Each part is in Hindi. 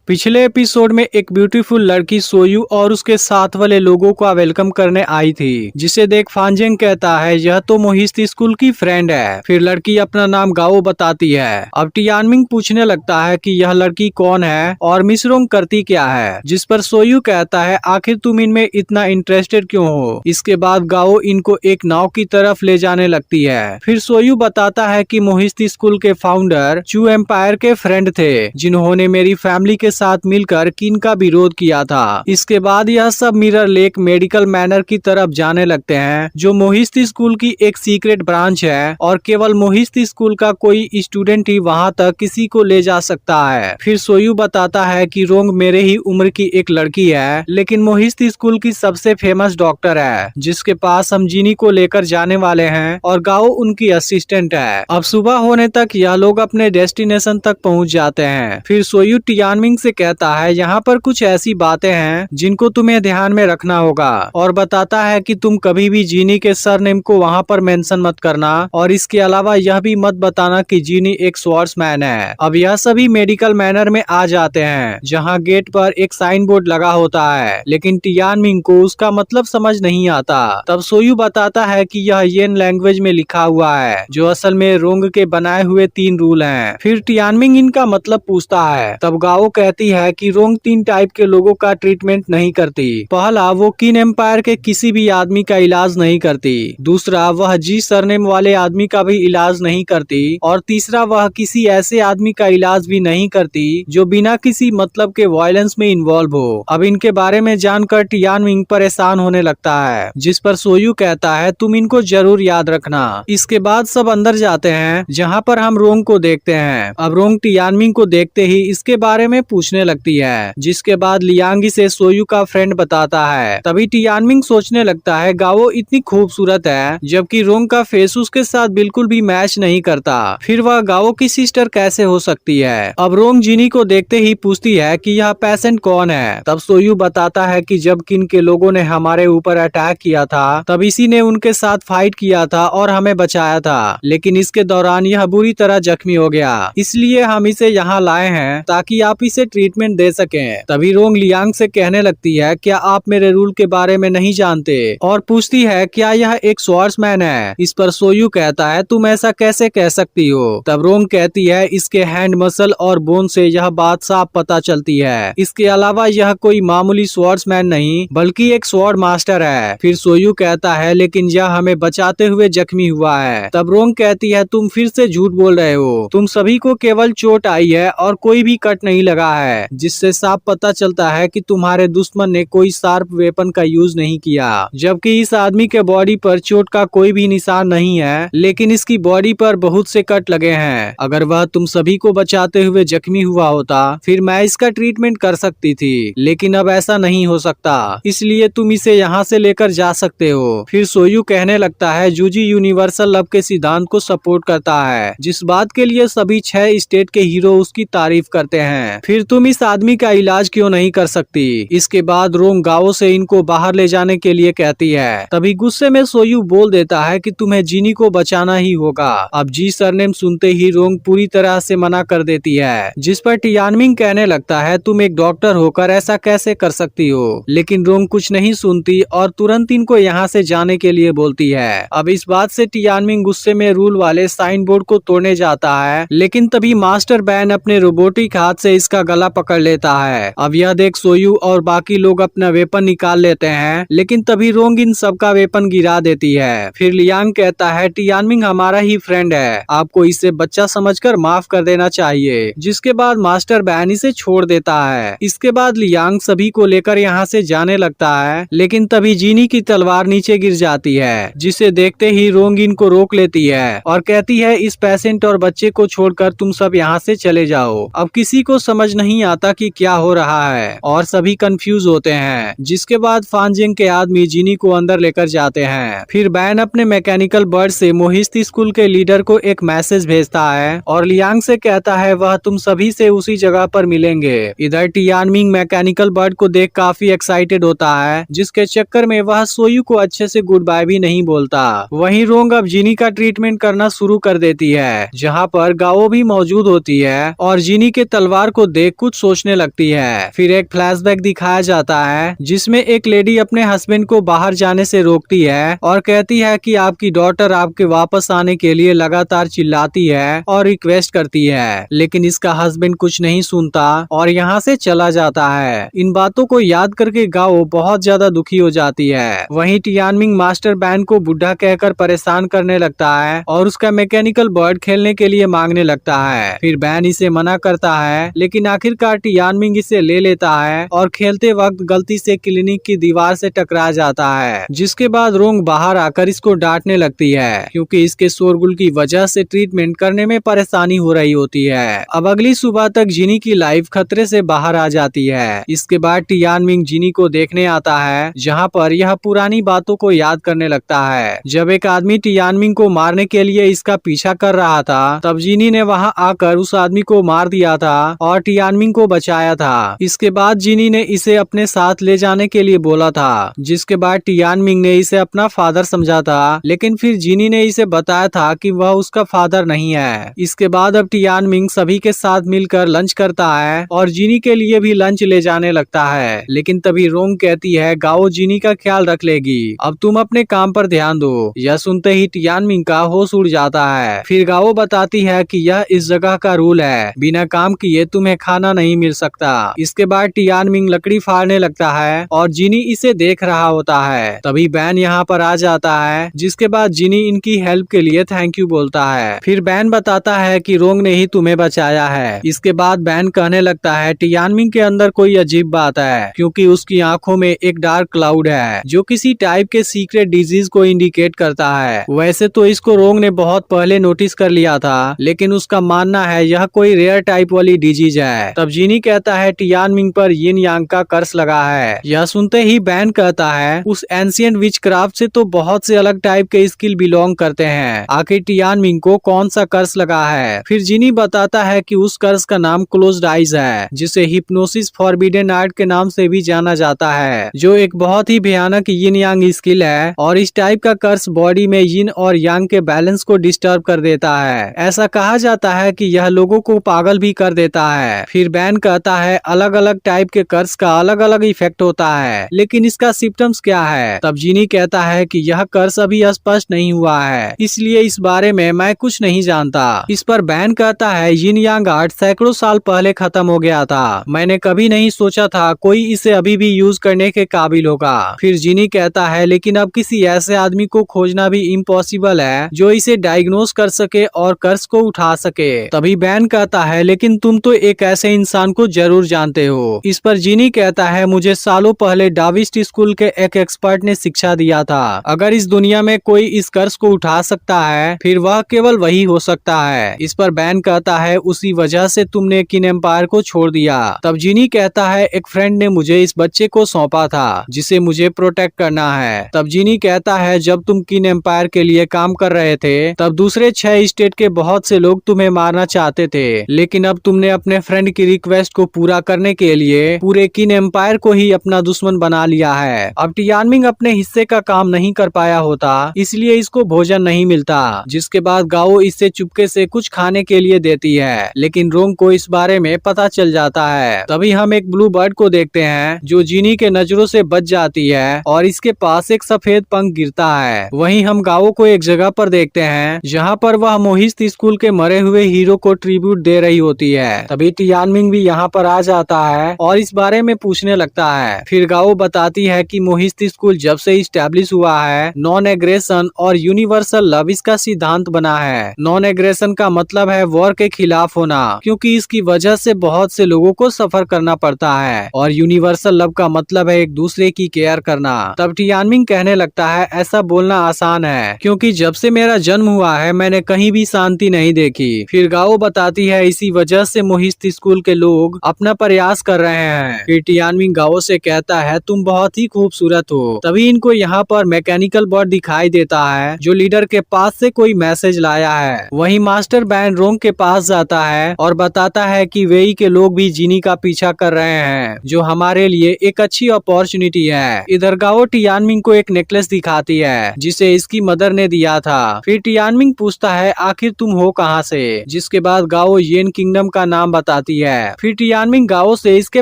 पिछले एपिसोड में एक ब्यूटीफुल लड़की सोयू और उसके साथ वाले लोगों का वेलकम करने आई थी, जिसे देख फांजेंग कहता है यह तो मोहित स्कूल की फ्रेंड है। फिर लड़की अपना नाम गाओ बताती है। अब टियानमिंग पूछने लगता है कि यह लड़की कौन है और मिसरोंग करती क्या है, जिस पर सोयू कहता है आखिर तुम इनमें इतना इंटरेस्टेड क्यों हो। इसके बाद गाओ इनको एक नाव की तरफ ले जाने लगती है। फिर सोयू बताता है कि मोहित स्कूल के फाउंडर चू एम्पायर के फ्रेंड थे, जिन्होंने मेरी फैमिली के साथ मिलकर किन का विरोध किया था। इसके बाद यह सब मिरर लेक मेडिकल मैनर की तरफ जाने लगते हैं, जो मोहित स्कूल की एक सीक्रेट ब्रांच है और केवल मोहित स्कूल का कोई स्टूडेंट ही वहां तक किसी को ले जा सकता है। फिर सोयू बताता है कि रोंग मेरे ही उम्र की एक लड़की है, लेकिन मोहित स्कूल की सबसे फेमस डॉक्टर है, जिसके पास हम जीनी को लेकर जाने वाले हैं और गाओ उनकी असिस्टेंट है। अब सुबह होने तक यह लोग अपने डेस्टिनेशन तक पहुंच जाते हैं। फिर सोयू टियानमिंग से कहता है यहाँ पर कुछ ऐसी बातें हैं जिनको तुम्हें ध्यान में रखना होगा, और बताता है कि तुम कभी भी जीनी के सरनेम को वहाँ पर मेंशन मत करना, और इसके अलावा यह भी मत बताना कि जीनी एक स्वॉर्ड्समैन है। अब यह सभी मेडिकल मैनर में आ जाते हैं, जहाँ गेट पर एक साइन बोर्ड लगा होता है, लेकिन टियानमिंग को उसका मतलब समझ नहीं आता। तब सोयू बताता है कि यह येन लैंग्वेज में लिखा हुआ है, जो असल में रोंग के बनाए हुए 3 रूल हैं। फिर टियानमिंग इनका मतलब पूछता है। तब गाओ कहती है कि रोंग 3 टाइप के लोगों का ट्रीटमेंट नहीं करती। पहला, वो किन एम्पायर के किसी भी आदमी का इलाज नहीं करती। दूसरा, वह जी सरनेम वाले आदमी का भी इलाज नहीं करती। और तीसरा, वह किसी ऐसे आदमी का इलाज भी नहीं करती जो बिना किसी मतलब के वायलेंस में इन्वॉल्व हो। अब इनके बारे में जानकर टियानमिंग परेशान होने लगता है, जिस पर सोयू कहता है तुम इनको जरूर याद रखना। इसके बाद सब अंदर जाते हैं, जहाँ पर हम रोंग को देखते हैं। अब रोंग टियानमिंग को देखते ही इसके बारे में पूछने लगती है, जिसके बाद लियांग इसे सोयू का फ्रेंड बताता है। तभी टियानमिंग सोचने लगता है गाओ इतनी खूबसूरत है, जबकि रोंग का फेस उसके साथ बिल्कुल भी मैच नहीं करता। फिर वह गाओ की सिस्टर कैसे हो सकती है। अब रोंग जीनी को देखते ही पूछती है कि यह पेशेंट कौन है। तब सोयू बताता है कि जब किन के लोगों ने हमारे ऊपर अटैक किया था, तब इसी ने उनके साथ फाइट किया था और हमें बचाया था, लेकिन इसके दौरान यह बुरी तरह जख्मी हो गया, इसलिए हम इसे यहाँ लाए हैं ताकि आप इसे ट्रीटमेंट दे सकें। तभी रोंग लियांग से कहने लगती है क्या आप मेरे रूल के बारे में नहीं जानते, और पूछती है क्या यह एक स्वॉर्ड्समैन है। इस पर सोयू कहता है तुम ऐसा कैसे कह सकती हो। तब रोंग कहती है इसके हैंड मसल और बोन से यह बात साफ पता चलती है। इसके अलावा यह कोई मामूली स्वॉर्ड्समैन नहीं बल्कि एक स्वॉर्ड मास्टर है। फिर सोयू कहता है लेकिन यह हमें बचाते हुए जख्मी हुआ है। तब रोंग कहती है तुम फिर से झूठ बोल रहे हो, तुम सभी को केवल चोट आई है और कोई भी कट नहीं लगा है, जिससे साफ पता चलता है कि तुम्हारे दुश्मन ने कोई शार्प वेपन का यूज नहीं किया। जबकि इस आदमी के बॉडी पर चोट का कोई भी निशान नहीं है, लेकिन इसकी बॉडी पर बहुत से कट लगे हैं। अगर वह तुम सभी को बचाते हुए जख्मी हुआ होता फिर मैं इसका ट्रीटमेंट कर सकती थी, लेकिन अब ऐसा नहीं हो सकता, इसलिए तुम इसे यहाँ से लेकर जा सकते हो। फिर सोयू कहने लगता है जूजी यूनिवर्सल लव के सिद्धांत को सपोर्ट करता है, जिस बात के लिए सभी 6 स्टेट के हीरो उसकी तारीफ करते हैं। फिर तुम इस आदमी का इलाज क्यों नहीं कर सकती। इसके बाद रोंग गाओ से इनको बाहर ले जाने के लिए कहती है। तभी गुस्से में सोयू बोल देता है कि तुम्हें जीनी को बचाना ही होगा। अब जी सरनेम सुनते ही रोंग पूरी तरह से मना कर देती है, जिस पर टियानमिंग कहने लगता है तुम एक डॉक्टर होकर ऐसा कैसे कर सकती हो। लेकिन रोंग कुछ नहीं सुनती और तुरंत इनको यहाँ से जाने के लिए बोलती है। अब इस बात से टियानमिंग गुस्से में रूल वाले साइन बोर्ड को तोड़ने जाता है, लेकिन तभी मास्टर बैन अपने रोबोटिक हाथ से इसका गला पकड़ लेता है। अब यह देख सोयू और बाकी लोग अपना वेपन निकाल लेते हैं, लेकिन तभी रोंग इन सबका वेपन गिरा देती है। फिर लियांग कहता है टियानमिंग हमारा ही फ्रेंड है, आपको इसे बच्चा समझकर माफ कर देना चाहिए, जिसके बाद मास्टर बैन इसे छोड़ देता है। इसके बाद लियांग सभी को लेकर यहाँ से जाने लगता है, लेकिन तभी जीनी की तलवार नीचे गिर जाती है, जिसे देखते ही रोंग इनको रोक लेती है और कहती है इस पेशेंट और बच्चे को छोड़कर तुम सब यहाँ से चले जाओ। अब किसी को समझ नहीं आता कि क्या हो रहा है और सभी कंफ्यूज होते हैं, जिसके बाद फांजेंग के आदमी जीनी को अंदर लेकर जाते हैं। फिर बैन अपने मैकेनिकल बर्ड से मोहित स्कूल के लीडर को एक मैसेज भेजता है और लियांग से कहता है वह तुम सभी से उसी जगह पर मिलेंगे। इधर टियानमिंग मैकेनिकल बर्ड को देख काफी एक्साइटेड होता है, जिसके चक्कर में वह सोयू को अच्छे से गुड बाय भी नहीं बोलता। वहीं रोंग अब जीनी का ट्रीटमेंट करना शुरू कर देती है, जहाँ पर गाओ भी मौजूद होती है और जीनी के तलवार को देख कुछ सोचने लगती है। फिर एक फ्लैशबैक दिखाया जाता है जिसमें एक लेडी अपने हस्बैंड को बाहर जाने से रोकती है और कहती है कि आपकी डॉटर आपके वापस आने के लिए लगातार चिल्लाती है और रिक्वेस्ट करती है, लेकिन इसका हस्बैंड कुछ नहीं सुनता और यहाँ से चला जाता है। इन बातों को याद करके गाओ बहुत ज्यादा दुखी हो जाती है। वहीं टियानमिंग मास्टर बैन को बुढ़ा कहकर परेशान करने लगता है और उसका मैकेनिकल बर्ड खेलने के लिए मांगने लगता है। फिर बैन इसे मना करता है, लेकिन आखिरकार टियानमिंग इसे ले लेता है और खेलते वक्त गलती से क्लिनिक की दीवार से टकरा जाता है, जिसके बाद रोंग बाहर आकर इसको डांटने लगती है क्योंकि इसके शोरगुल की वजह से ट्रीटमेंट करने में परेशानी हो रही होती है। अब अगली सुबह तक जिनी की लाइफ खतरे से बाहर आ जाती है। इसके बाद टियानमिंग जिनी को देखने आता है, जहाँ पर यह पुरानी बातों को याद करने लगता है। जब एक आदमी टियानमिंग को मारने के लिए इसका पीछा कर रहा था, तब जिनी ने वहाँ आकर उस आदमी को मार दिया था और टियानमिंग को बचाया था। इसके बाद जिनी ने इसे अपने साथ ले जाने के लिए बोला था, जिसके बाद टियानमिंग ने इसे अपना फादर समझा था, लेकिन फिर जिनी ने इसे बताया था कि वह उसका फादर नहीं है। इसके बाद अब टियानमिंग सभी के साथ मिलकर लंच करता है और जिनी के लिए भी लंच ले जाने लगता है, लेकिन तभी रोंग कहती है गाओ जिनी का ख्याल रख लेगी, अब तुम अपने काम पर ध्यान दो। यह सुनते ही टियानमिंग का होश उड़ जाता है। फिर गाओ बताती है कि यह इस जगह का रूल है, बिना काम किए तुम्हें खाना नहीं मिल सकता। इसके बाद टियानमिंग लकड़ी फाड़ने लगता है और जिनी इसे देख रहा होता है। तभी बैन यहाँ पर आ जाता है, जिसके बाद जिनी इनकी हेल्प के लिए थैंक यू बोलता है। फिर बैन बताता है कि रोंग ने ही तुम्हें बचाया है। इसके बाद बैन कहने लगता है टियानमिंग के अंदर कोई अजीब बात है, क्योंकि उसकी आंखों में एक डार्क क्लाउड है जो किसी टाइप के सीक्रेट डिजीज को इंडिकेट करता है। वैसे तो इसको रोंग ने बहुत पहले नोटिस कर लिया था, लेकिन उसका मानना है यह कोई रेयर टाइप वाली डिजीज है। तब जिनी कहता है टियानमिंग पर यिन यांग का कर्स लगा है। यह सुनते ही बैन कहता है उस एंशिएंट विच क्राफ्ट से तो बहुत से अलग टाइप के स्किल बिलोंग करते हैं, आखिर टियानमिंग को कौन सा कर्स लगा है। फिर जिनी बताता है कि उस कर्स का नाम क्लोज्ड आइज है, जिसे हिप्नोसिस फॉरबिडन आर्ट के नाम से भी जाना जाता है, जो एक बहुत ही भयानक यिन यांग स्किल है और इस टाइप का कर्स बॉडी में यिन और यांग के बैलेंस को डिस्टर्ब कर देता है। ऐसा कहा जाता है कि यह लोगों को पागल भी कर देता है। फिर बैन कहता है अलग अलग टाइप के कर्स का अलग अलग इफेक्ट होता है, लेकिन इसका सिम्टम्स क्या है। तब जिनी कहता है कि यह कर्स अभी स्पष्ट नहीं हुआ है, इसलिए इस बारे में मैं कुछ नहीं जानता। इस पर बैन कहता है यिन यांग आर्ट सैकड़ों साल पहले खत्म हो गया था, मैंने कभी नहीं सोचा था कोई इसे अभी भी यूज करने के काबिल होगा। फिर जिनी कहता है लेकिन अब किसी ऐसे आदमी को खोजना भी इम्पॉसिबल है जो इसे डायग्नोज कर सके और कर्स को उठा सके। तभी बैन कहता है लेकिन तुम तो एक ऐसे इंसान को जरूर जानते हो। इस पर जिनी कहता है मुझे सालों पहले डाविस्ट स्कूल के एक एक्सपर्ट ने शिक्षा दिया था, अगर इस दुनिया में कोई इस कर्स को उठा सकता है फिर वह केवल वही हो सकता है। इस पर बैन कहता है उसी वजह से तुमने किन एम्पायर को छोड़ दिया। तब जिनी कहता है एक फ्रेंड ने मुझे इस बच्चे को सौंपा था जिसे मुझे प्रोटेक्ट करना है। तब जिनी कहता है जब तुम किन एम्पायर के लिए काम कर रहे थे तब दूसरे 6 स्टेट के बहुत से लोग तुम्हें मारना चाहते थे, लेकिन अब तुमने अपने फ्रेंड की रिक्वेस्ट को पूरा करने के लिए पूरे किन एम्पायर को ही अपना दुश्मन बना लिया है। अब टियानमिंग अपने हिस्से का काम नहीं कर पाया होता, इसलिए इसको भोजन नहीं मिलता, जिसके बाद गाओ इससे चुपके से कुछ खाने के लिए देती है, लेकिन रोंग को इस बारे में पता चल जाता है। तभी हम एक ब्लू बर्ड को देखते हैं जो जिनी के नजरों से बच जाती है और इसके पास एक सफेद पंख गिरता है। वहीं हम गाओ को एक जगह पर देखते हैं जहां पर वह मोहित स्कूल के मरे हुए हीरो को ट्रिब्यूट दे रही होती है। तभी टियानमिंग भी यहाँ पर आ जाता है और इस बारे में पूछने लगता है। फिर गाओ बताती है कि मोहित स्कूल जब से इस्टेब्लिश हुआ है नॉन एग्रेशन और यूनिवर्सल लव इसका सिद्धांत बना है। नॉन एग्रेशन का मतलब है वॉर के खिलाफ होना, क्योंकि इसकी वजह से बहुत से लोगों को सफर करना पड़ता है, और यूनिवर्सल लव का मतलब है एक दूसरे की केयर करना। तब टियानमिंग कहने लगता है ऐसा बोलना आसान है, क्योंकि जब से मेरा जन्म हुआ है मैंने कहीं भी शांति नहीं देखी। फिर गाओ बताती है इसी वजह से मोहित स्कूल के लोग अपना प्रयास कर रहे हैं। फिर टियानमिंग गाओ से कहता है तुम बहुत ही खूबसूरत हो। तभी इनको यहाँ पर मैकेनिकल बर्ड दिखाई देता है जो लीडर के पास से कोई मैसेज लाया है। वहीं मास्टर बैन रोंग के पास जाता है और बताता है कि वेई के लोग भी जिनी का पीछा कर रहे हैं, जो हमारे लिए एक अच्छी अपॉर्चुनिटी है। इधर गाओ टियानमिंग को एक नेकलेस दिखाती है जिसे इसकी मदर ने दिया था। फिर टियानमिंग पूछता है आखिर तुम हो कहाँ से, जिसके बाद गाओ येन किंगडम का नाम बताती है। है। फिर टियानमिंग गाओ से इसके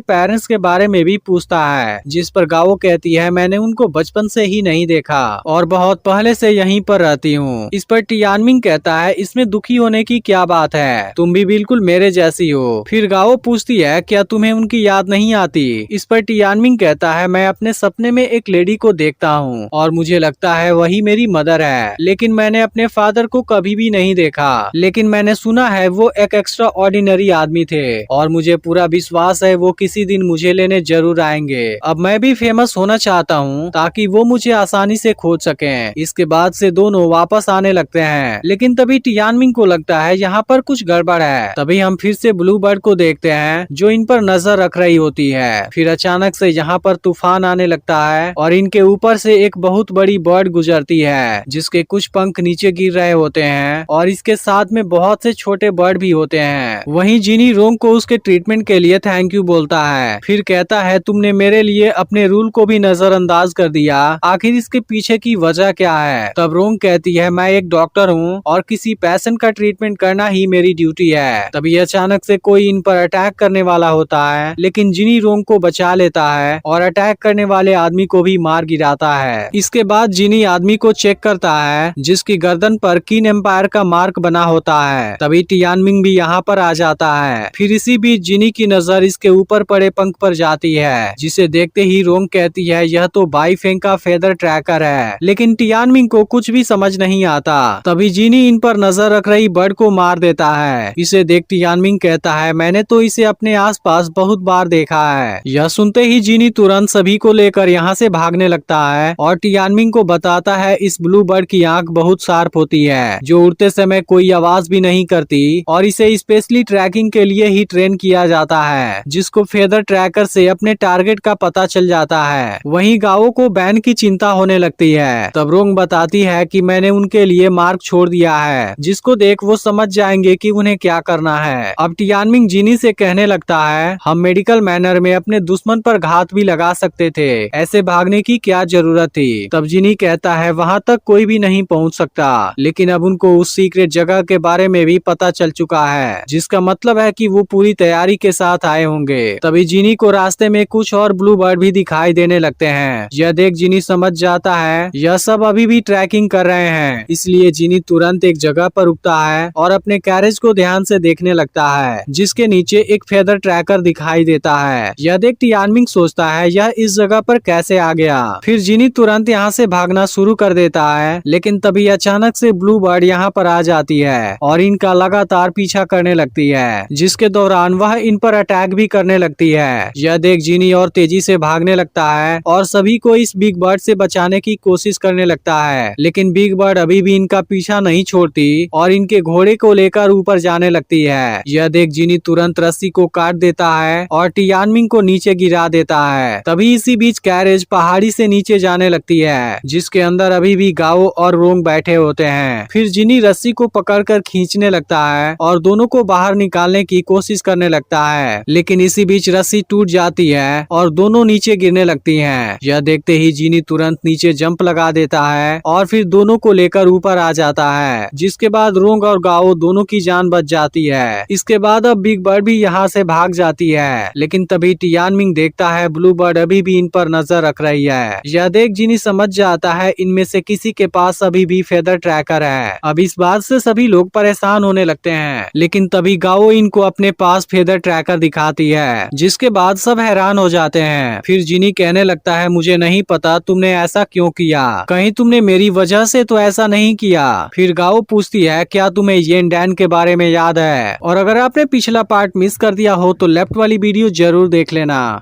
पेरेंट्स के बारे में भी पूछता है, जिस पर गाओ कहती है मैंने उनको बचपन से ही नहीं देखा और बहुत पहले से यहीं पर रहती हूँ। इस पर टियानमिंग कहता है इसमें दुखी होने की क्या बात है, तुम भी बिल्कुल मेरे जैसी हो। फिर गाओ पूछती है क्या तुम्हें उनकी याद नहीं आती। इस पर टियानमिंग कहता है मैं अपने सपने में एक लेडी को देखता हूँ और मुझे लगता है वही मेरी मदर है, लेकिन मैंने अपने फादर को कभी भी नहीं देखा, लेकिन मैंने सुना है वो एक एक्स्ट्रा ऑर्डिनरी आदमी थे और मुझे पूरा विश्वास है वो किसी दिन मुझे लेने जरूर आएंगे। अब मैं भी फेमस होना चाहता हूँ ताकि वो मुझे आसानी से खोज सकें। इसके बाद से दोनों वापस आने लगते हैं, लेकिन तभी टियानमिंग को लगता है यहाँ पर कुछ गड़बड़ है। तभी हम फिर से ब्लू बर्ड को देखते हैं जो इन पर नजर रख रही होती है। फिर अचानक से यहाँ पर तूफान आने लगता है और इनके ऊपर से एक बहुत बड़ी बर्ड गुजरती है जिसके कुछ पंख नीचे गिर रहे होते हैं और इसके साथ में बहुत से छोटे बर्ड भी होते हैं। वहीं जिनी रोंग को उसके ट्रीटमेंट के लिए थैंक यू बोलता है। फिर कहता है तुमने मेरे लिए अपने रूल को भी नजरअंदाज कर दिया, आखिर इसके पीछे की वजह क्या है। तब रोंग कहती है मैं एक डॉक्टर हूँ और किसी पेशेंट का ट्रीटमेंट करना ही मेरी ड्यूटी है। तभी अचानक से कोई इन पर अटैक करने वाला होता है, लेकिन जिनी रोंग को बचा लेता है और अटैक करने वाले आदमी को भी मार गिराता है। इसके बाद जिनी आदमी को चेक करता है जिसकी गर्दन पर किन एम्पायर का मार्क बना होता है। तभी टियानमिंग भी यहाँ पर आ जाता है। फिर इसी बीच जिनी की नजर इसके ऊपर पड़े पंख पर जाती है, जिसे देखते ही रोंग कहती है यह तो बाईफेंग का फेदर ट्रैकर है, लेकिन टियानमिंग को कुछ भी समझ नहीं आता। तभी जिनी इन पर नजर रख रही बर्ड को मार देता है। इसे देख टियानमिंग कहता है मैंने तो इसे अपने आसपास बहुत बार देखा है। यह सुनते ही जिनी तुरंत सभी को लेकर यहाँ से भागने लगता है और टियानमिंग को बताता है इस ब्लू बर्ड की आंख बहुत शार्प होती है जो उड़ते समय कोई आवाज भी नहीं करती और इसे स्पेशली ट्रैकिंग के लिए ही ट्रेन किया जाता है, जिसको फेदर ट्रैकर से अपने टारगेट का पता चल जाता है। वहीं गाओ को बैन की चिंता होने लगती है। तब रोंग बताती है कि मैंने उनके लिए मार्क छोड़ दिया है, जिसको देख वो समझ जाएंगे कि उन्हें क्या करना है। अब टियानमिंग जिनी से कहने लगता है हम मेडिकल मैनर में अपने दुश्मन पर घात भी लगा सकते थे, ऐसे भागने की क्या जरूरत थी। तब जिनी कहता है वहाँ तक कोई भी नहीं पहुँच सकता, लेकिन अब उनको उस सीक्रेट जगह के बारे में भी पता चल चुका है, जिसका मतलब है कि वो पूरी तैयारी के साथ आए होंगे। तभी जिनी को रास्ते में कुछ और ब्लू बर्ड भी दिखाई देने लगते हैं। यह देख जिनी समझ जाता है यह सब अभी भी ट्रैकिंग कर रहे हैं, इसलिए जिनी तुरंत एक जगह पर रुकता है और अपने कैरेज को ध्यान से देखने लगता है, जिसके नीचे एक फेदर ट्रैकर दिखाई देता है। यह देख टियानमिंग सोचता है यह इस जगह पर कैसे आ गया। फिर जिनी तुरंत यहाँ से भागना शुरू कर देता है, लेकिन तभी अचानक से ब्लू बर्ड यहाँ पर आ जाती है और इनका लगातार पीछा करने लगती है, जिसके दौरान वह इन पर अटैक भी करने लगती है। यह देख जिनी और तेजी से भागने लगता है और सभी को इस बिग बर्ड से बचाने की कोशिश करने लगता है, लेकिन बिग बर्ड अभी भी इनका पीछा नहीं छोड़ती और इनके घोड़े को लेकर ऊपर जाने लगती है। यह देख जिनी तुरंत रस्सी को काट देता है और टियानमिंग को नीचे गिरा देता है। तभी इसी बीच कैरेज पहाड़ी से नीचे जाने लगती है, जिसके अंदर अभी भी गाओ और रोंग बैठे होते हैं। फिर जिनी रस्सी को पकड़कर खींचने लगता है और दोनों को बाहर निकालने की कोशिश करने लगता है, लेकिन इसी बीच रस्सी टूट जाती है और दोनों नीचे गिरने लगती हैं। यह देखते ही जिनी तुरंत नीचे जंप लगा देता है और फिर दोनों को लेकर ऊपर आ जाता है, जिसके बाद रोंग और गाओ दोनों की जान बच जाती है। इसके बाद अब बिग बर्ड भी यहाँ से भाग जाती है, लेकिन तभी टियानमिंग देखता है ब्लू बर्ड अभी भी इन पर नजर रख रही है। यह देख जिनी समझ जाता है इनमें से किसी के पास अभी भी फेदर ट्रैकर है। अब इस बात से सभी लोग परेशान होने लगते हैं, लेकिन तभी गाओ इनको अपने पास फेदर ट्रैकर दिखाती है, जिसके बाद सब हैरान हो जाते हैं। फिर जिनी कहने लगता है मुझे नहीं पता तुमने ऐसा क्यों किया, कहीं तुमने मेरी वजह से तो ऐसा नहीं किया। फिर गाओ पूछती है क्या तुम्हें येन डैन के बारे में याद है, और अगर आपने पिछला पार्ट मिस कर दिया हो तो लेफ्ट वाली वीडियो जरूर देख लेना।